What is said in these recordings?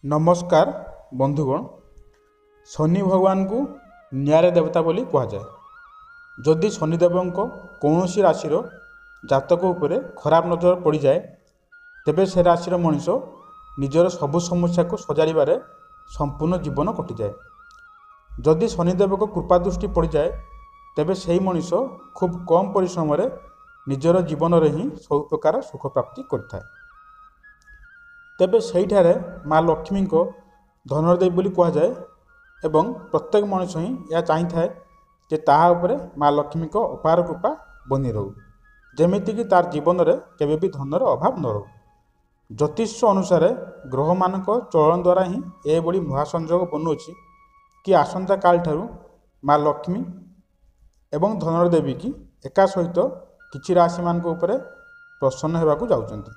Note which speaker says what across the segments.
Speaker 1: नमस्कार बंधुगण। शनि भगवान को न्याय देवता बोली कहुए। जदि शनिदेव कौन राशि जातक उपरे खराब नजर पड़ जाए तेबे से राशि मनीष निजर सबु समस्या को सजाड़े संपूर्ण जीवन कटि जाए। जदि शनिदेव को कृपा दृष्टि पड़ जाए तेबे से मनीष खूब कम परिश्रम निजर जीवन में ही सब प्रकार सुख प्राप्ति करता है। तेबे सेठारे माँ लक्ष्मी को धनदेवी बोली कहुए एवं प्रत्येक मनुष्य ही यह चाही थाए जे ताहा उपरे माँ लक्ष्मी को अपार कृपा बनी रहू, जेमितिकी तार जीवन में केवे भी धनर अभाव न रहू। ज्योतिष अनुसार ग्रह मान चलन द्वारा ही यह बड़ी महासंयोग बनुची कि आसंता काल ठारू माँ लक्ष्मी एवं धनदेवी की एका सहित किछि राशि मान उपरे प्रसन्न होगाकू जाउचंती,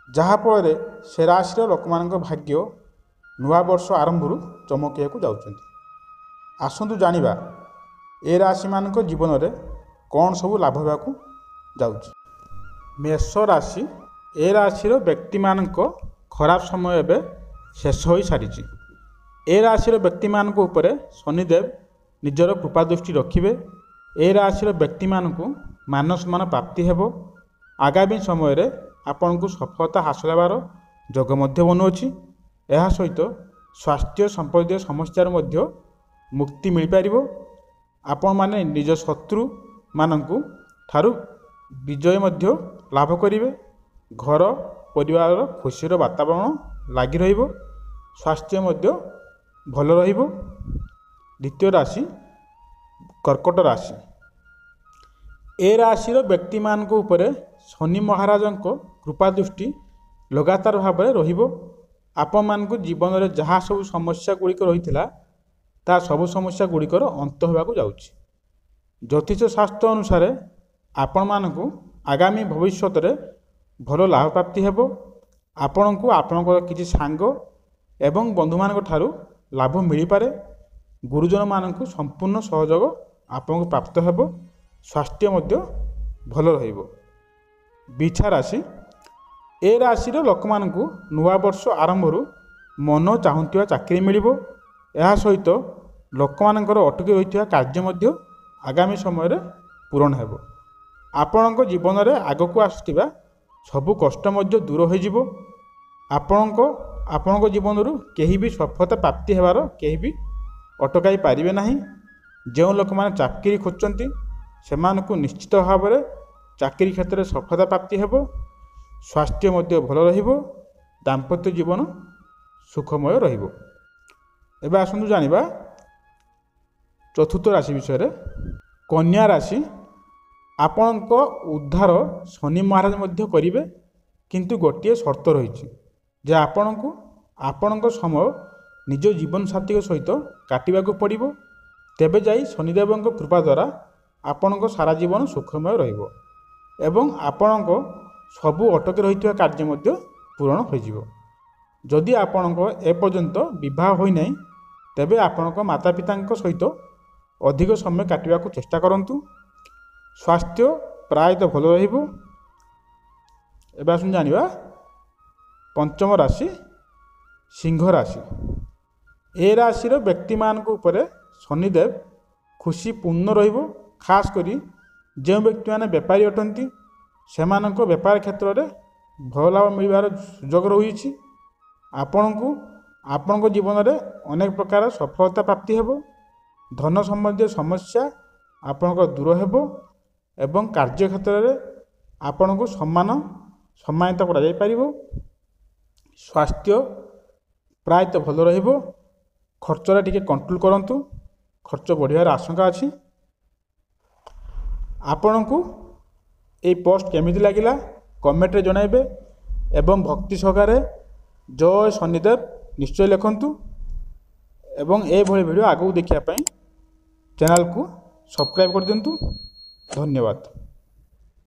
Speaker 1: जहाँफल से राशि लोक मान भाग्य नुआ वर्ष आरंभ चमकैया जाउचंती। आसतु जानिबा ए राशि मान जीवन में कौन सब लाभ होगाकू जाउची। मेष राशि ए राशि व्यक्ति मान खराब समय एवं शेष हो सारी। ए राशि व्यक्ति मान उपरे शनिदेव निजर कृपा दृष्टि रखिबे। ए राशि व्यक्ति मान मान सम्मान प्राप्ति हेबो। आगामी समय रे आपण को सफलता हासिल होवार जोग मध्य बनुअछि। यह सहित स्वास्थ्य संबंधी समस्यार मध्य मुक्ति मिल पारिबो। आपण माने निज शत्रु मानंकु ठारू विजय मध्य लाभ करिवे। घर परिवार खुशीर वातावरण लागी रहिबो। स्वास्थ्य मध्य भल रहिबो। द्वितीय राशि कर्कट राशि। ए राशि व्यक्ति मान उपरे शनि महाराज कृपा दृष्टि लगातार भाव में रहिबो। आपण मानकु जीवन में जहाँ सब समस्या गुड़िक रही ता सब समस्या गुड़िकर अंत होगाकू जाउछि। ज्योतिष शास्त्र अनुसार आपण मानकु आगामी भविष्य में भल लाभ प्राप्ति हेबो। आपणको आपणकर किछि सांग एवं बंधु मान ठारू लाभ मिल पारे। गुरुजन मानकु संपूर्ण सहयोग आपनको प्राप्त हेबो। स्वास्थ्य मध्य भल रहिबो। बिछा राशि। ए राशि लोक मानकु नुआ वर्ष आरंभ मन चाहूवा चाकरी मिलिबो। यह सहित लोक मानकर अटकी रही कार्य मध्य आगामी समय रे पूरण हेबो। आपणको जीवन में आगक आसुथिबा सबु कष्ट मध्य दूर हो जिवो। आपणको जीवन रु केही भी सफलता प्राप्ति हेबार केही भी अटकाई पारिबे नाही। जो लोक माने चाकरी खोजचंती सेमानकु निश्चित भाव में चाकरी क्षेत्र में सफलता प्राप्ति हेबो। स्वास्थ्य मध्य भल रहिबो। दाम्पत्य जीवन सुखमय रहिबो। एबे आसंतु जानिबा चतुर्थ राशि विषय। कन्या राशि। आपणक उद्धार शनि महाराज मध्य करिवे, किंतु गोटे शर्त रही जे आपणको आपणक समय निज जीवन साथी सहित काटिबाकू पड़िबो। तेबे जाई शनिदेव कृपा द्वारा आपणक सारा जीवन सुखमय रहिबो एवं आपणक सबु अटकी रही कार्य मध्य पूरण हो। जदि आपणक एपर्यंत विवाह होई नाही तेबे आपणक माता पिता सहित अधिक समय काटिबाकू चेष्टा करंतु। स्वास्थ्य प्रायतः भल रहिबो। एबे आसुन जानिबा पंचम राशि सिंह राशि। ए राशि व्यक्ति मान उपरे शनिदेव खुशी पूर्ण रहिबो। खास करी जो व्यक्ति माने व्यापारी अटंती सेमानक व्यापार क्षेत्र में भल लाभ मिलबार सुजोग रही। आपणको जीवन में अनेक प्रकार सफलता प्राप्ति हेबो। धन संबंधी समस्या आपणक दूर हेबो एवं कार्य क्षेत्र में आपणको सम्मानित करा जाय परिबो। स्वास्थ्य प्रायतः भल रहिबो। खर्चरा टिके कंट्रोल करंतु, खर्च बढ़ियार आशंका अछि। आपणको ये पोस्ट केमिति लागिला कमेंट रे जणाइबे एवं भक्ति सहकारे जय शनिदेव निश्चय लिखंतु एवं ए भली वीडियो आगु देखिया पई चैनल को सब्सक्राइब कर दियंतु। धन्यवाद।